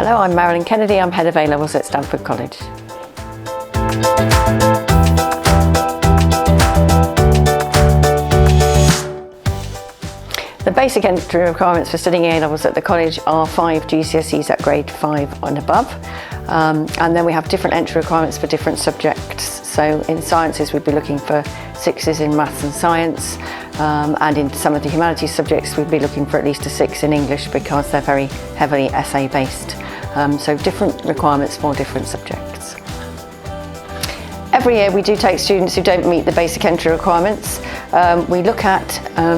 Hello, I'm Marilyn Kennedy. I'm Head of A-Levels at Stamford College. The basic entry requirements for studying A-Levels at the college are 5 GCSEs at grade 5 and above. And then we have different entry requirements for different subjects. So in sciences we'd be looking for 6s in maths and science, and in some of the humanities subjects we'd be looking for at least a 6 in English because they're very heavily essay based. So different requirements for different subjects. Every year we do take students who don't meet the basic entry requirements. We look at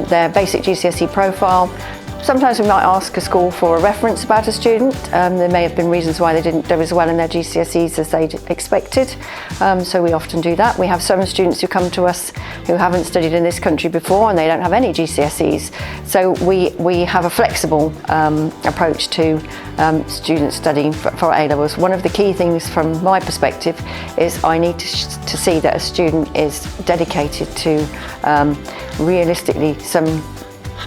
their basic GCSE profile. Sometimes we might ask a school for a reference about a student. There may have been reasons why they didn't do as well in their GCSEs as they'd expected. So we often do that. We have some students who come to us who haven't studied in this country before and they don't have any GCSEs. So we have a flexible approach to students studying for A-Levels. One of the key things from my perspective is I need to see that a student is dedicated to realistically some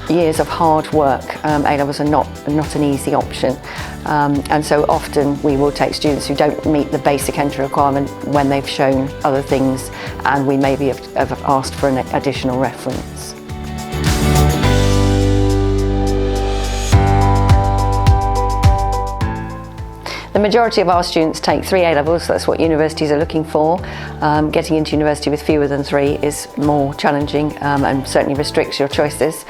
years of hard work. A-Levels are not an easy option, and so often we will take students who don't meet the basic entry requirement when they've shown other things and we maybe have asked for an additional reference. The majority of our students take 3 A-Levels, that's what universities are looking for. Getting into university with fewer than 3 is more challenging and certainly restricts your choices.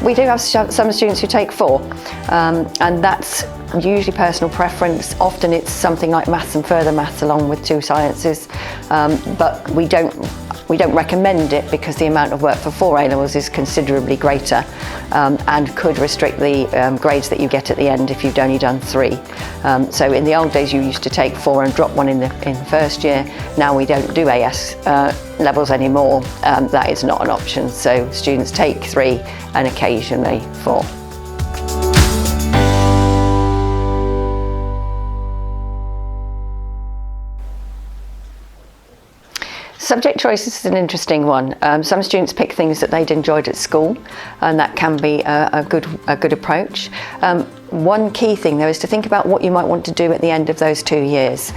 We do have some students who take 4, and that's usually personal preference. Often it's something like maths and further maths along with 2 sciences, but we don't recommend it because the amount of work for 4 A-Levels is considerably greater and could restrict the grades that you get at the end if you've only done 3. So in the old days you used to take 4 and drop 1 in the first year. Now we don't do AS levels anymore. That is not an option. So students take 3 and occasionally 4. Subject choice is an interesting one. Some students pick things that they'd enjoyed at school, and that can be a good approach. One key thing though is to think about what you might want to do at the end of those 2 years.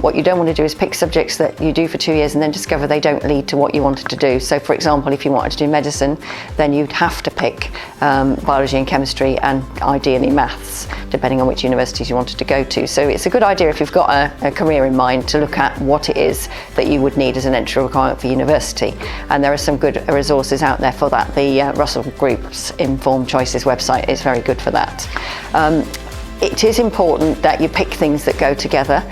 What you don't want to do is pick subjects that you do for 2 years and then discover they don't lead to what you wanted to do. So for example, if you wanted to do medicine, then you'd have to pick biology and chemistry and ideally maths, depending on which universities you wanted to go to. So it's a good idea if you've got a career in mind to look at what it is that you would need as an entry requirement for university. And there are some good resources out there for that. The Russell Group's Informed Choices website is very good for that. It is important that you pick things that go together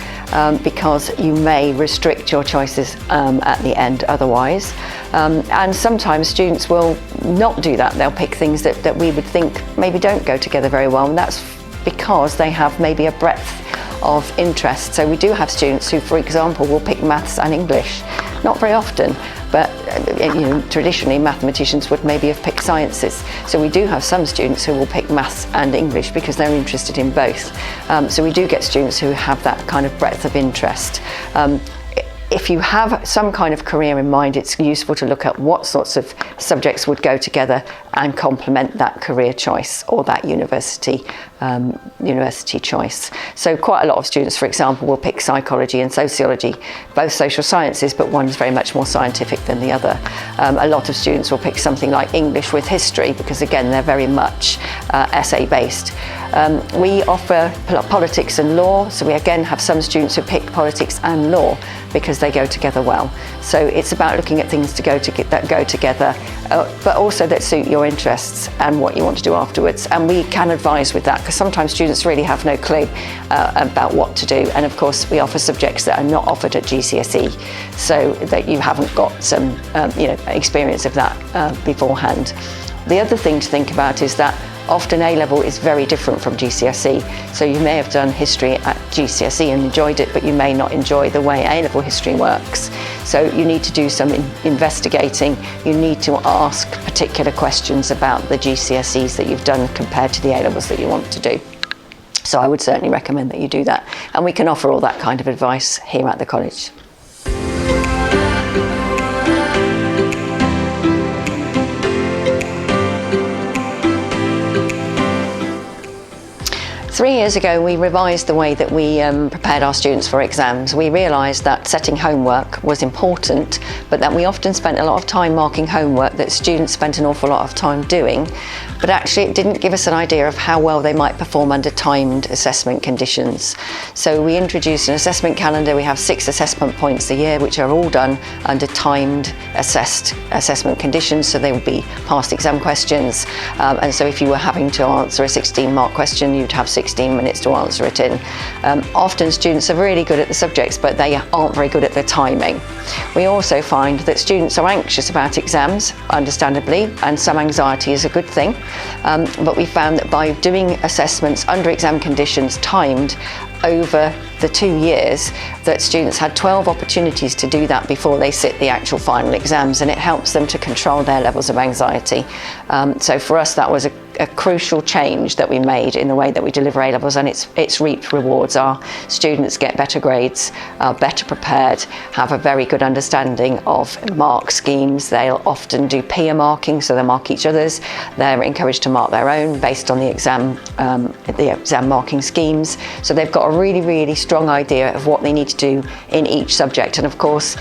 because you may restrict your choices at the end otherwise. And sometimes students will not do that. They'll pick things that we would think maybe don't go together very well, and that's because they have maybe a breadth of interest. So we do have students who, for example, will pick maths and English. Not very often, but traditionally mathematicians would maybe have picked sciences. So we do have some students who will pick maths and English because they're interested in both. So we do get students who have that kind of breadth of interest. If you have some kind of career in mind, it's useful to look at what sorts of subjects would go together and complement that career choice or that university choice. So quite a lot of students, for example, will pick psychology and sociology, both social sciences, but one's very much more scientific than the other. A lot of students will pick something like English with history because, again, they're very much essay-based. We offer politics and law, so we again have some students who pick politics and law because they go together well. So it's about looking at things that go together, but also that suit your interests and what you want to do afterwards. And we can advise with that because sometimes students really have no clue about what to do. And of course, we offer subjects that are not offered at GCSE, so that you haven't got some experience of that beforehand. The other thing to think about is that often A-level is very different from GCSE. So you may have done history at GCSE and enjoyed it, but you may not enjoy the way A-level history works. So you need to do some investigating. You need to ask particular questions about the GCSEs that you've done compared to the A-levels that you want to do. So I would certainly recommend that you do that. And we can offer all that kind of advice here at the college. 3 years ago, we revised the way that we prepared our students for exams. We realised that setting homework was important, but that we often spent a lot of time marking homework that students spent an awful lot of time doing, but actually it didn't give us an idea of how well they might perform under timed assessment conditions. So we introduced an assessment calendar. We have 6 assessment points a year, which are all done under timed assessment conditions, so they would be past exam questions. And so if you were having to answer a 16-mark question, you'd have 16 minutes to answer it in. Often students are really good at the subjects, but they aren't very good at the timing. We also find that students are anxious about exams, understandably, and some anxiety is a good thing. But we found that by doing assessments under exam conditions timed over the 2 years, that students had 12 opportunities to do that before they sit the actual final exams, and it helps them to control their levels of anxiety. So for us, that was a crucial change that we made in the way that we deliver A-levels, and it's reaped rewards. Our students get better grades, are better prepared, have a very good understanding of mark schemes. They'll often do peer marking, so they'll mark each other's. They're encouraged to mark their own based on the exam marking schemes. So they've got a really, really strong idea of what they need to do in each subject. And of course,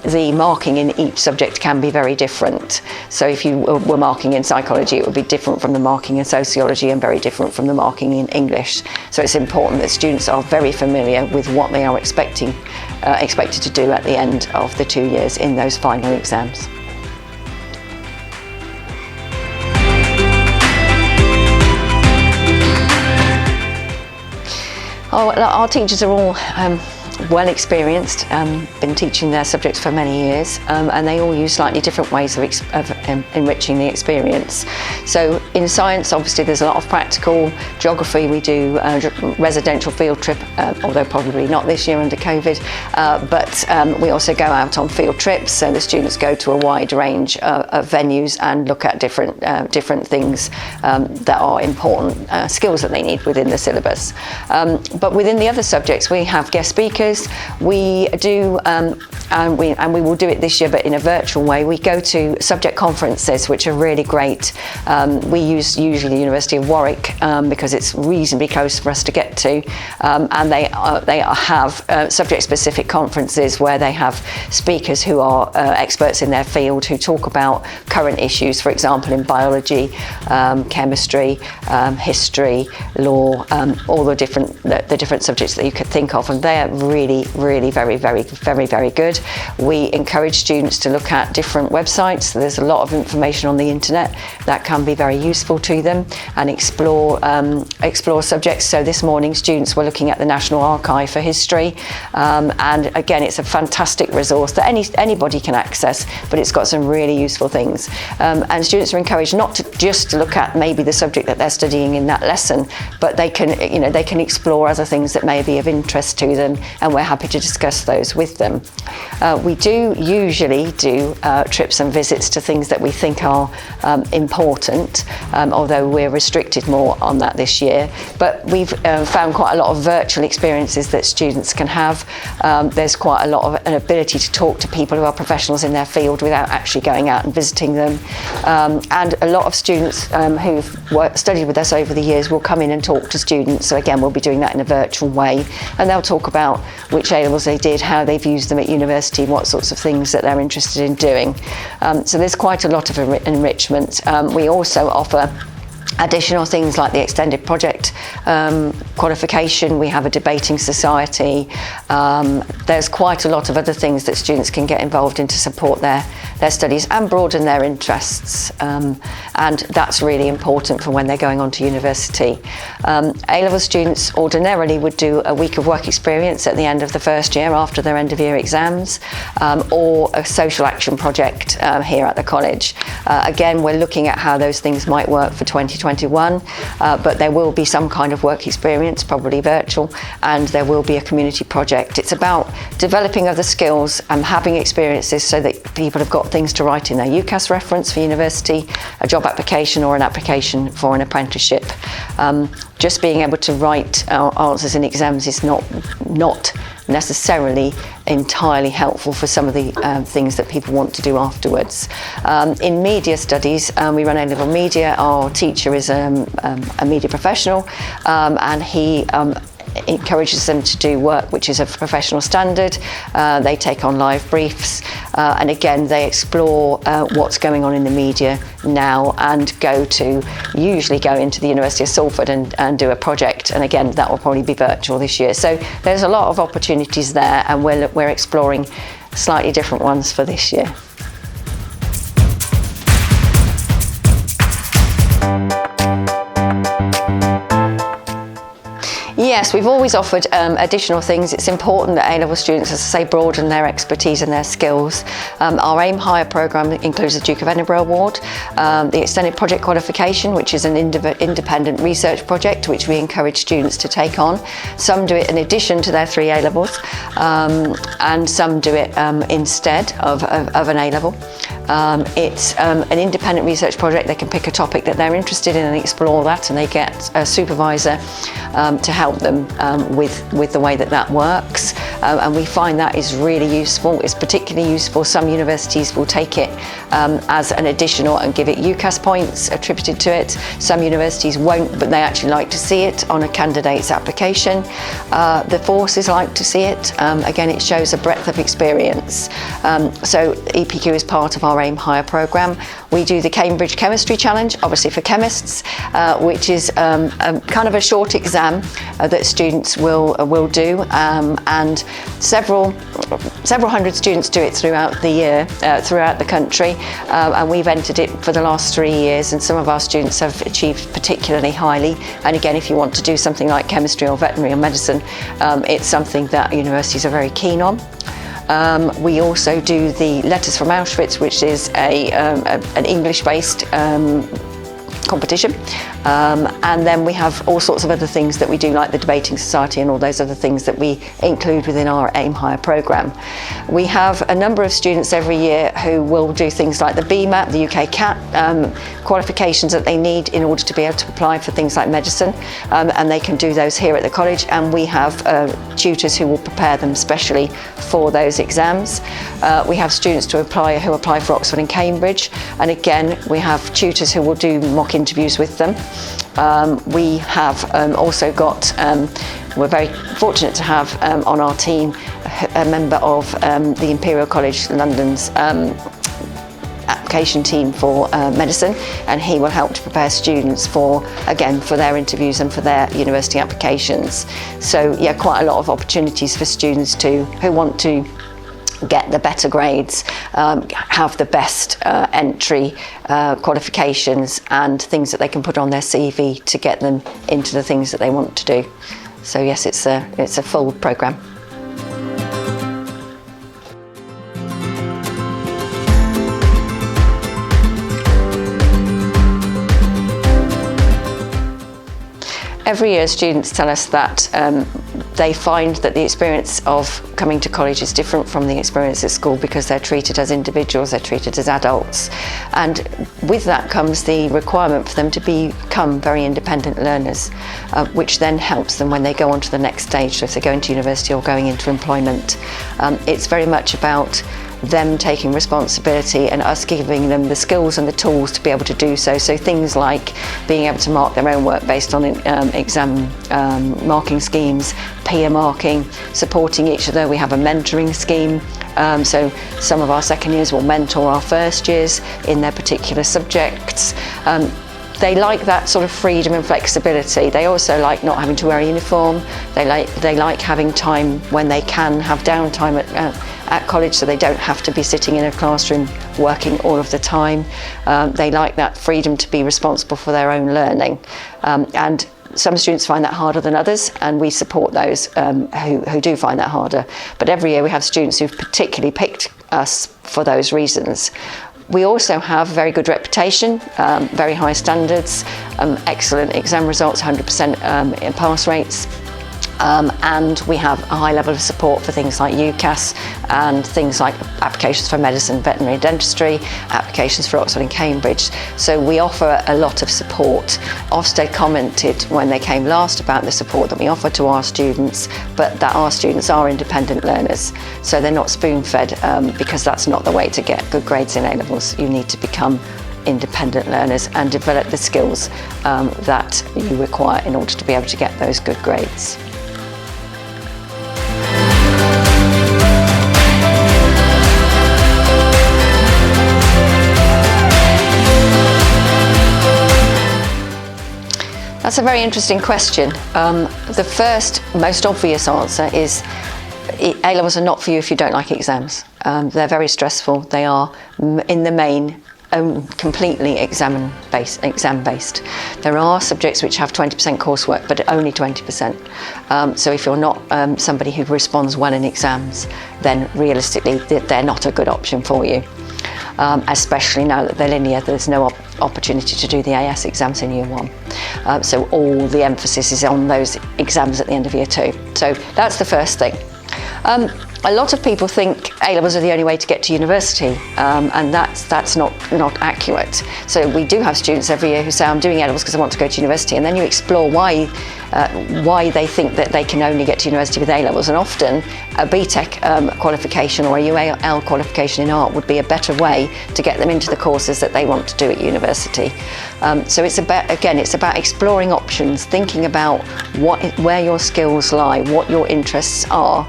the marking in each subject can be very different. So if you were marking in psychology, it would be different from the marking in sociology and very different from the marking in English. So it's important that students are very familiar with what they are expected to do at the end of the 2 years in those final exams. Our teachers are all well experienced, been teaching their subjects for many years, and they all use slightly different ways of enriching the experience. So in science, obviously there's a lot of practical. Geography, we do residential field trip, although probably not this year under COVID, but we also go out on field trips, so the students go to a wide range of venues and look at different things that are important skills that they need within the syllabus. But within the other subjects, we have guest speakers. We do, and we will do it this year, but in a virtual way. We go to subject conferences, which are really great. We use usually the University of Warwick because it's reasonably close for us to get to, and they have subject-specific conferences where they have speakers who are experts in their field who talk about current issues, for example, in biology, chemistry, history, law, all the different subjects that you could think of, and they're really very good. We encourage students to look at different websites. There's a lot of information on the internet that can be very useful to them, and explore subjects. So this morning students were looking at the National Archive for history, and again it's a fantastic resource that anybody can access, but it's got some really useful things, and students are encouraged not to just look at maybe the subject that they're studying in that lesson, but they can explore other things that may be of interest to them, and we're happy to discuss those with them. We do usually do trips and visits to things that we think are important, although we're restricted more on that this year. But we've found quite a lot of virtual experiences that students can have. There's quite a lot of an ability to talk to people who are professionals in their field without actually going out and visiting them. And a lot of students who've studied with us over the years will come in and talk to students. So again, we'll be doing that in a virtual way, and they'll talk about which A-levels they did, how they've used them at university, what sorts of things that they're interested in doing. So there's quite a lot of enrichment. We also offer additional things like the extended project qualification. We have a debating society. There's quite a lot of other things that students can get involved in to support their studies and broaden their interests, and that's really important for when they're going on to university. A-level students ordinarily would do a week of work experience at the end of the first year after their end of year exams, or a social action project here at the college. Again, we're looking at how those things might work for 2021, but there will be some kind of work experience, probably virtual, and there will be a community project. It's about developing other skills and having experiences so that people have got things to write in their UCAS reference for university, a job application or an application for an apprenticeship. Just being able to write answers in exams is not necessarily entirely helpful for some of the things that people want to do afterwards. In media studies, we run A-level media. Our teacher is a media professional, and he encourages them to do work which is of professional standard. They take on live briefs, and again they explore what's going on in the media now, and usually go into the University of Salford and do a project, and again that will probably be virtual this year. So there's a lot of opportunities there, and we're exploring slightly different ones for this year. Yes, we've always offered additional things. It's important that A-level students, as I say, broaden their expertise and their skills. Our Aim Higher programme includes the Duke of Edinburgh Award, the Extended Project Qualification, which is an independent research project which we encourage students to take on. Some do it in addition to their 3 A-levels, and some do it instead of an A-level. It's an independent research project. They can pick a topic that they're interested in and explore that, and they get a supervisor to help them with the way that works, and we find that is really useful. It's particularly useful. Some universities will take it as an additional and give it UCAS points attributed to it. Some universities won't, but they actually like to see it on a candidate's application. The forces like to see it. Again, it shows a breadth of experience. So EPQ is part of our Aim Higher programme. We do the Cambridge Chemistry Challenge, obviously for chemists, which is kind of a short exam that students will do, and several hundred students do it throughout the year, throughout the country, and we've entered it for the last 3 years, and some of our students have achieved particularly highly. And again, if you want to do something like chemistry or veterinary or medicine, it's something that universities are very keen on. We also do the Letters from Auschwitz, which is an English-based competition, and then we have all sorts of other things that we do, like the Debating Society and all those other things that we include within our Aim Higher programme. We have a number of students every year who will do things like the BMAT, the UK CAT, qualifications that they need in order to be able to apply for things like medicine, and they can do those here at the college, and we have tutors who will prepare them specially for those exams. We have students who apply for Oxford and Cambridge, and again we have tutors who will do mock interviews with them. We have also got, we're very fortunate to have on our team a member of the Imperial College London's application team for medicine, and he will help to prepare students for their interviews and for their university applications. So yeah, quite a lot of opportunities for students who want to get the better grades, have the best entry qualifications and things that they can put on their CV to get them into the things that they want to do. So yes, it's a full programme. Every year students tell us that they find that the experience of coming to college is different from the experience at school, because they're treated as individuals, they're treated as adults, and with that comes the requirement for them to become very independent learners, which then helps them when they go on to the next stage. So if they go into university or going into employment, it's very much about them taking responsibility and us giving them the skills and the tools to be able to do so. So things like being able to mark their own work based on exam marking schemes, peer marking, supporting each other. We have a mentoring scheme. So some of our second years will mentor our first years in their particular subjects. They like that sort of freedom and flexibility. They also like not having to wear a uniform. They like having time when they can have downtime at college, so they don't have to be sitting in a classroom working all of the time. They like that freedom to be responsible for their own learning. And some students find that harder than others, and we support those who do find that harder. But every year we have students who've particularly picked us for those reasons. We also have very good reputation, very high standards, excellent exam results, 100% pass rates. And we have a high level of support for things like UCAS and things like applications for medicine, veterinary and dentistry, applications for Oxford and Cambridge. So we offer a lot of support. Ofsted commented when they came last about the support that we offer to our students, but that our students are independent learners. So they're not spoon-fed because that's not the way to get good grades in A-levels. You need to become independent learners and develop the skills that you require in order to be able to get those good grades. That's a very interesting question. The first, most obvious answer is A-levels are not for you if you don't like exams. They're very stressful. They are, in the main, completely exam-based. There are subjects which have 20% coursework, but only 20%. So if you're not somebody who responds well in exams, then realistically they're not a good option for you. Especially now that they're linear, there's no opportunity to do the AS exams in year one. So all the emphasis is on those exams at the end of year two. So that's the first thing. A lot of people think A-levels are the only way to get to university, and that's not accurate. So we do have students every year who say, I'm doing A-levels because I want to go to university, and then you explore why they think that they can only get to university with A-levels, and often a BTEC qualification or a UAL qualification in art would be a better way to get them into the courses that they want to do at university. So it's about exploring options, thinking about where your skills lie, what your interests are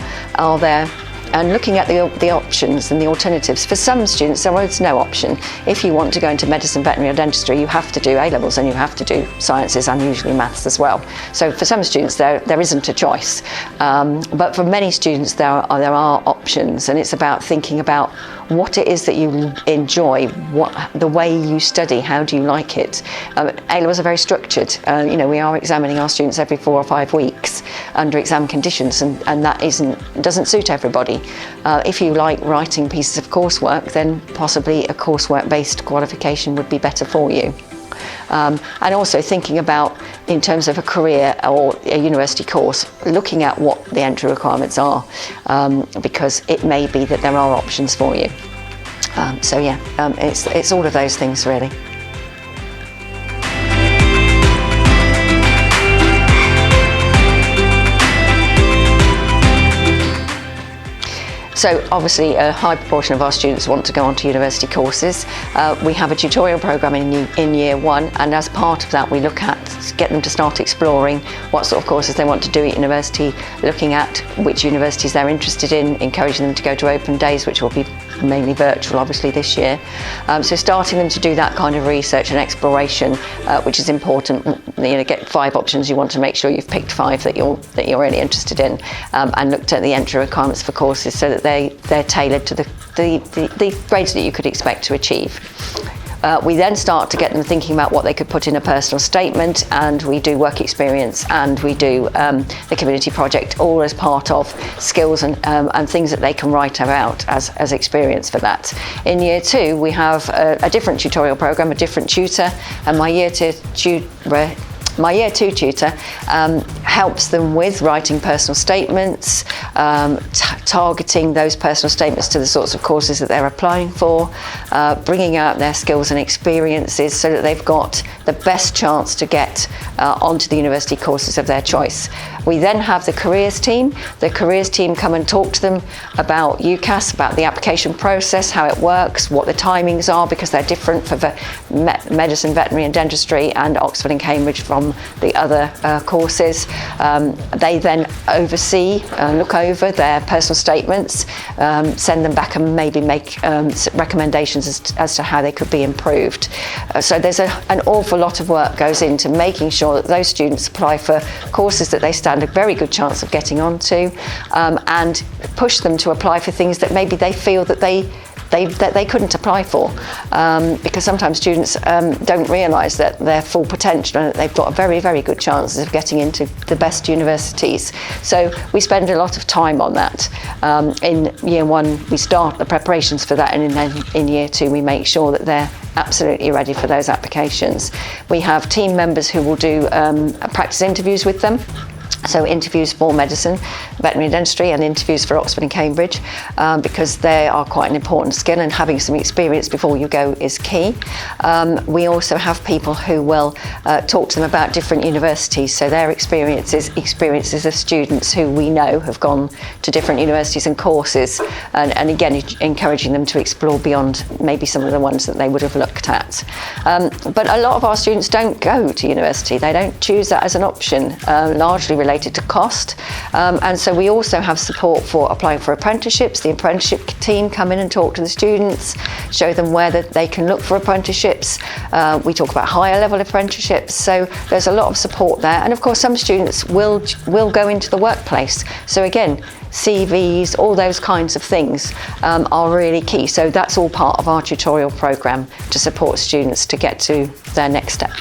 there, and looking at the options and the alternatives. For some students, there is no option. If you want to go into medicine, veterinary or dentistry, you have to do A-levels and you have to do sciences and usually maths as well. So for some students, there isn't a choice. But for many students, there are options, and it's about thinking about what it is that you enjoy, the way you study, how do you like it. A-levels are very structured. We are examining our students every 4 or 5 weeks under exam conditions, and that doesn't suit everybody. If you like writing pieces of coursework, then possibly a coursework-based qualification would be better for you. And also thinking about, in terms of a career or a university course, looking at what the entry requirements are, because it may be that there are options for you. It's all of those things really. So obviously a high proportion of our students want to go on to university courses. We have a tutorial programme in year one, and as part of that we look at get them to start exploring what sort of courses they want to do at university, looking at which universities they're interested in, encouraging them to go to open days, which will be mainly virtual obviously this year. So starting them to do that kind of research and exploration, which is important. Get 5 options. You want to make sure you've picked 5 that you're really interested in, and looked at the entry requirements for courses so that they're tailored to the grades that you could expect to achieve. We then start to get them thinking about what they could put in a personal statement, and we do work experience, and we do the community project, all as part of skills and things that they can write about as experience for that. In year 2 we have a different tutorial programme, a different tutor, and my year 2 tutor helps them with writing personal statements, targeting those personal statements to the sorts of courses that they're applying for, bringing out their skills and experiences so that they've got the best chance to get onto the university courses of their choice. We then have the careers team. The careers team come and talk to them about UCAS, about the application process, how it works, what the timings are, because they're different for medicine, veterinary and dentistry and Oxford and Cambridge from the other courses. They then oversee and look over their personal statements, send them back and maybe make recommendations as to how they could be improved. So there's an awful lot of work goes into making sure that those students apply for courses that they stand a very good chance of getting onto, and push them to apply for things that maybe they feel that they couldn't apply for, because sometimes students don't realise that their full potential and that they've got a very, very good chance of getting into the best universities. So we spend a lot of time on that. In year 1 we start the preparations for that, and then in year 2 we make sure that they're absolutely ready for those applications. We have team members who will do practice interviews with them. So interviews for medicine, veterinary dentistry, and interviews for Oxford and Cambridge, because they are quite an important skill, and having some experience before you go is key. We also have people who will talk to them about different universities, so their experiences of students who we know have gone to different universities and courses, and again encouraging them to explore beyond maybe some of the ones that they would have looked at. But a lot of our students don't go to university, they don't choose that as an option, largely related to cost, and so we also have support for applying for apprenticeships. The apprenticeship team come in and talk to the students, show them where they can look for apprenticeships. We talk about higher level apprenticeships, so there's a lot of support there, and of course some students will go into the workplace, so again CVs, all those kinds of things are really key. So that's all part of our tutorial programme to support students to get to their next step.